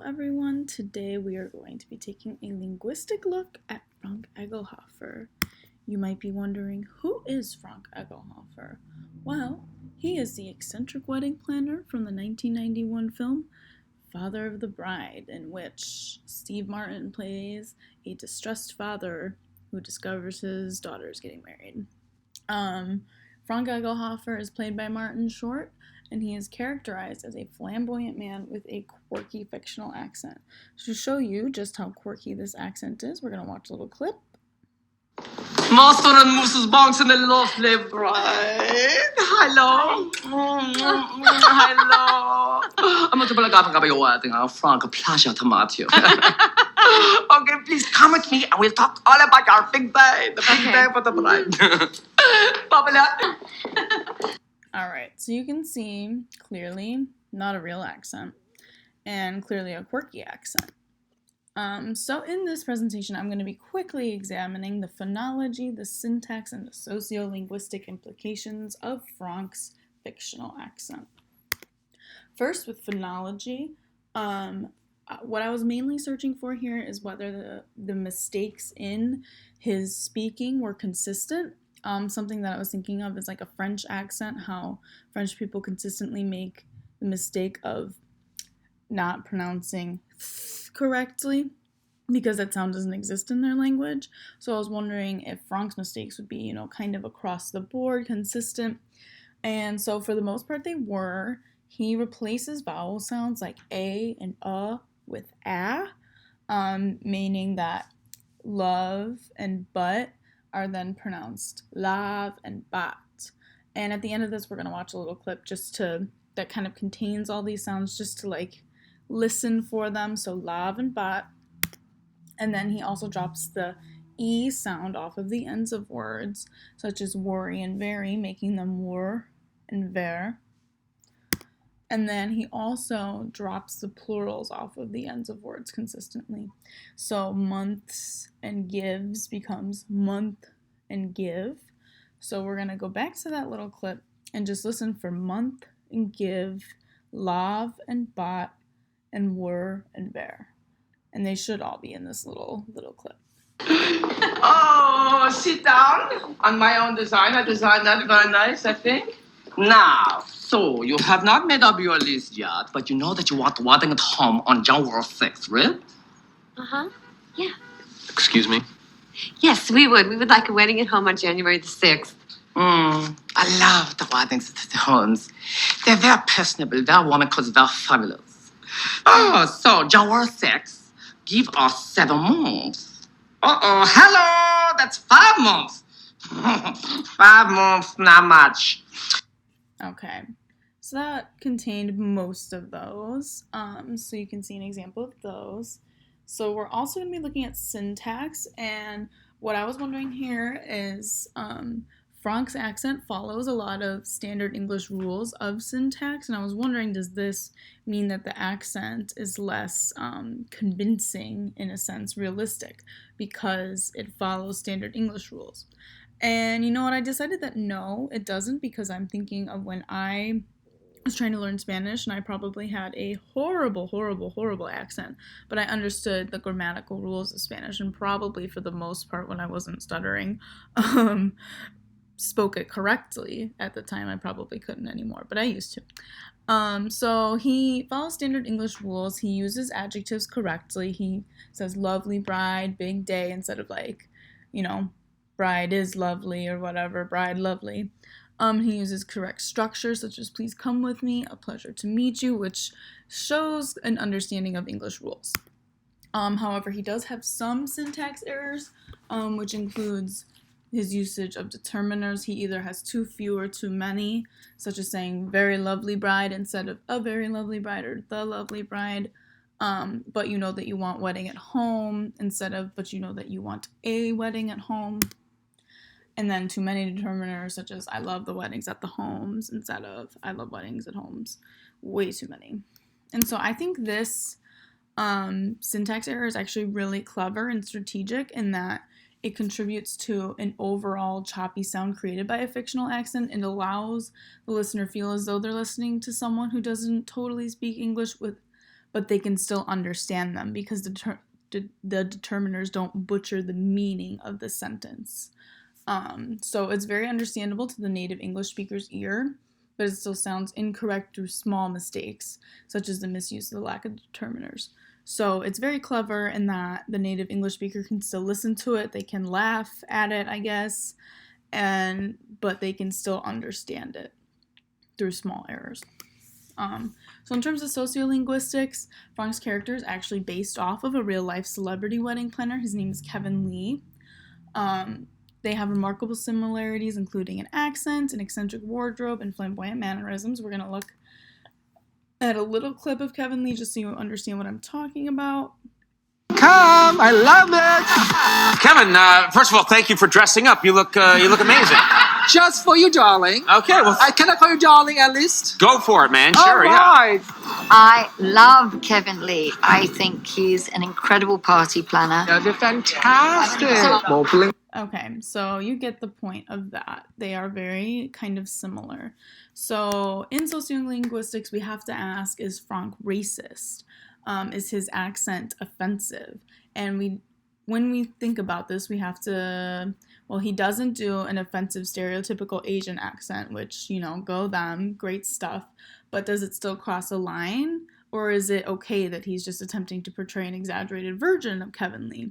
everyone. Today we are going to be taking a linguistic look at Franck Egglehoffer. You might be wondering, who is Franck Egglehoffer? Well, he is the eccentric wedding planner from the 1991 film Father of the Bride, in which Steve Martin plays a distressed father who discovers his daughter is getting married. Franck Egglehoffer is played by Martin Short, and he is characterized as a flamboyant man with a quirky fictional accent. To show you just how quirky this accent is, we're going to watch a little clip. Master and Mrs. Banks and the lovely bride. Hello. Hello. I'm not going to go your wedding. Franck, a pleasure to meet you. Okay, please come with me and we'll talk all about our big day. The big day for the bride. Alright, so you can see clearly not a real accent and clearly a quirky accent. So in this presentation, I'm going to be quickly examining the phonology, the syntax, and the sociolinguistic implications of Franck's fictional accent. First, with phonology, what I was mainly searching for here is whether the mistakes in his speaking were consistent. Something that I was thinking of is like a French accent, how French people consistently make the mistake of not pronouncing th correctly because that sound doesn't exist in their language. So I was wondering if Franck's mistakes would be, kind of across the board, consistent. And so for the most part they were. He replaces vowel sounds like a and with a, meaning that love and but are then pronounced lav and bat. And at the end of this, we're going to watch a little clip that kind of contains all these sounds just to listen for them. So lav and bat. And then he also drops the E sound off of the ends of words, such as worry and very, making them wor and ver. And then he also drops the plurals off of the ends of words consistently. So months and gives becomes month and give. So we're going to go back to that little clip and just listen for month and give, lav and bat, and were and ver. And they should all be in this little clip. Oh, sit down. On my own design. I designed that very nice, I think. Now, so you have not made up your list yet, but you know that you want the wedding at home on January 6th, right? Yeah. Excuse me? Yes, we would. We would like a wedding at home on January the 6th. I love the weddings at homes. They're very personable, very warm, because very fabulous. Oh, so January 6th, give us 7 months. Hello, that's 5 months. 5 months, not much. Okay, so that contained most of those. So you can see an example of those. So we're also going to be looking at syntax, and what I was wondering here is Franck's accent follows a lot of standard English rules of syntax, and I was wondering, does this mean that the accent is less convincing, in a sense, realistic, because it follows standard English rules? And you know what, I decided that no, it doesn't, because I'm thinking of when I was trying to learn Spanish and I probably had a horrible accent, but I understood the grammatical rules of Spanish and probably for the most part when I wasn't stuttering, spoke it correctly. At the time I probably couldn't anymore, but I used to. So he follows standard English rules. He uses adjectives correctly. He says lovely bride, big day, instead of bride is lovely or whatever, bride lovely. He uses correct structure such as please come with me, a pleasure to meet you, which shows an understanding of English rules. However, he does have some syntax errors, which includes his usage of determiners. He either has too few or too many, such as saying very lovely bride instead of a very lovely bride or the lovely bride. But you know that you want wedding at home instead of but you know that you want a wedding at home. And then too many determiners such as I love the weddings at the homes instead of I love weddings at homes. Way too many. And so I think this syntax error is actually really clever and strategic in that it contributes to an overall choppy sound created by a fictional accent and allows the listener feel as though they're listening to someone who doesn't totally speak English but they can still understand them because the determiners don't butcher the meaning of the sentence. So it's very understandable to the native English speaker's ear, but it still sounds incorrect through small mistakes, such as the misuse of the lack of determiners. So it's very clever in that the native English speaker can still listen to it, they can laugh at it, I guess, but they can still understand it through small errors. So in terms of sociolinguistics, Franck's character is actually based off of a real-life celebrity wedding planner. His name is Kevin Lee. They have remarkable similarities, including an accent, an eccentric wardrobe, and flamboyant mannerisms. We're going to look at a little clip of Kevin Lee just so you understand what I'm talking about. Come, I love it. Kevin, first of all, thank you for dressing up. You look amazing. Just for you, darling. Okay, well, Can I call you darling at least? go for it, man. Sure, All yeah. right. I love Kevin Lee. I think he's an incredible party planner. They're fantastic. Okay, so you get the point of that. They are very kind of similar. So in sociolinguistics, we have to ask, is Franck racist? Is his accent offensive? And when we think about this, we have to, well, he doesn't do an offensive stereotypical Asian accent, which, go them, great stuff. But does it still cross a line? Or is it okay that he's just attempting to portray an exaggerated version of Kevin Lee?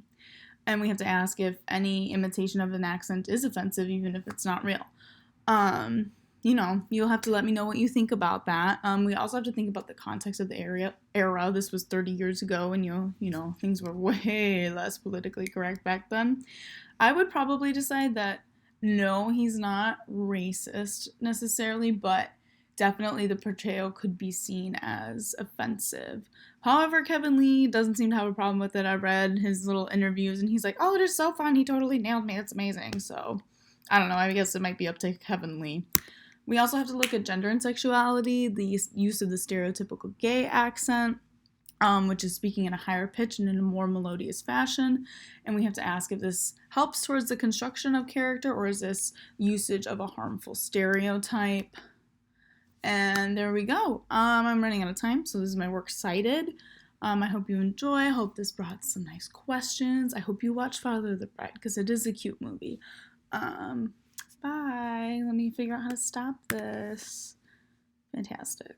And we have to ask if any imitation of an accent is offensive, even if it's not real. You'll have to let me know what you think about that. We also have to think about the context of the era. This was 30 years ago, and things were way less politically correct back then. I would probably decide that no, he's not racist necessarily, but definitely the portrayal could be seen as offensive. However, Kevin Lee doesn't seem to have a problem with it. I read his little interviews, and he's like, oh, it is so fun. He totally nailed me. It's amazing. So, I don't know. I guess it might be up to Kevin Lee. We also have to look at gender and sexuality, the use of the stereotypical gay accent, which is speaking in a higher pitch and in a more melodious fashion. And we have to ask if this helps towards the construction of character, or is this usage of a harmful stereotype? And there we go. I'm running out of time, so this is my works cited. I hope you enjoy. I hope this brought some nice questions. I hope you watch Father of the Bride, because it is a cute movie. Bye. Let me figure out how to stop this. Fantastic.